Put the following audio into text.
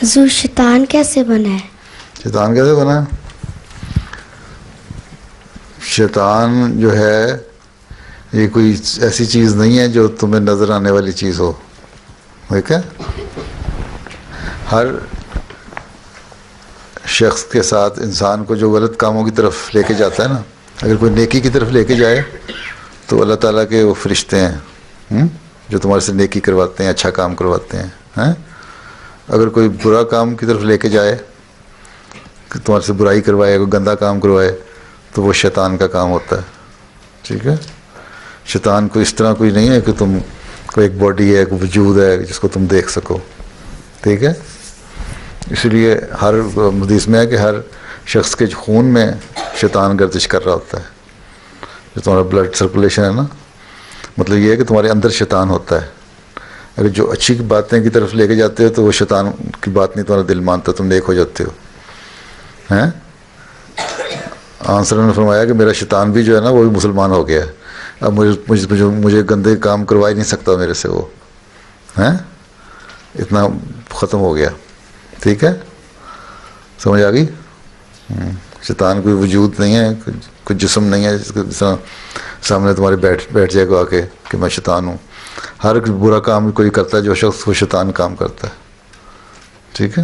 حضور شیطان کیسے بنا ہے؟ شیطان کیسے بنا ہے؟ شیطان جو ہے یہ کوئی ایسی چیز نہیں ہے جو تمہیں نظر آنے والی چیز ہو. ٹھیک ہے؟ ہر شخص کے ساتھ انسان کو جو غلط کاموں کی طرف لے کے جاتا ہے نا، اگر کوئی نیکی کی طرف لے کے جائے تو اللہ تعالیٰ کے وہ فرشتے ہیں جو تمہارے سے نیکی کرواتے ہیں، اچھا کام کرواتے ہیں. اگر کوئی برا کام کی طرف لے کے جائے کہ تمہارے سے برائی کروائے، کوئی گندا کام کروائے، تو وہ شیطان کا کام ہوتا ہے. ٹھیک ہے؟ شیطان کو اس طرح کوئی نہیں ہے کہ تم کو ایک باڈی ہے، کوئی وجود ہے جس کو تم دیکھ سکو. ٹھیک ہے؟ اس لیے ہر حدیث میں ہے کہ ہر شخص کے خون میں شیطان گردش کر رہا ہوتا ہے. جو تمہارا بلڈ سرکولیشن ہے نا، مطلب یہ ہے کہ تمہارے اندر شیطان ہوتا ہے. اگر جو اچھی باتیں کی طرف لے کے جاتے ہو تو وہ شیطان کی بات نہیں تمہارا دل مانتا، تم نیک ہو جاتے ہو. ہیں؟ آنسر نے فرمایا کہ میرا شیطان بھی جو ہے نا وہ بھی مسلمان ہو گیا ہے. اب مجھے گندے کام کروا ہی نہیں سکتا میرے سے وہ. ہیں؟ اتنا ختم ہو گیا. ٹھیک ہے؟ سمجھ آ گئی؟ شیطان کوئی وجود نہیں ہے، کوئی جسم نہیں ہے جس طرح سامنے تمہارے بیٹھ جائے گا آ کے کہ میں شیطان ہوں. ہر برا کام کوئی کرتا ہے جو شخص وہ شیطان کام کرتا ہے. ٹھیک ہے؟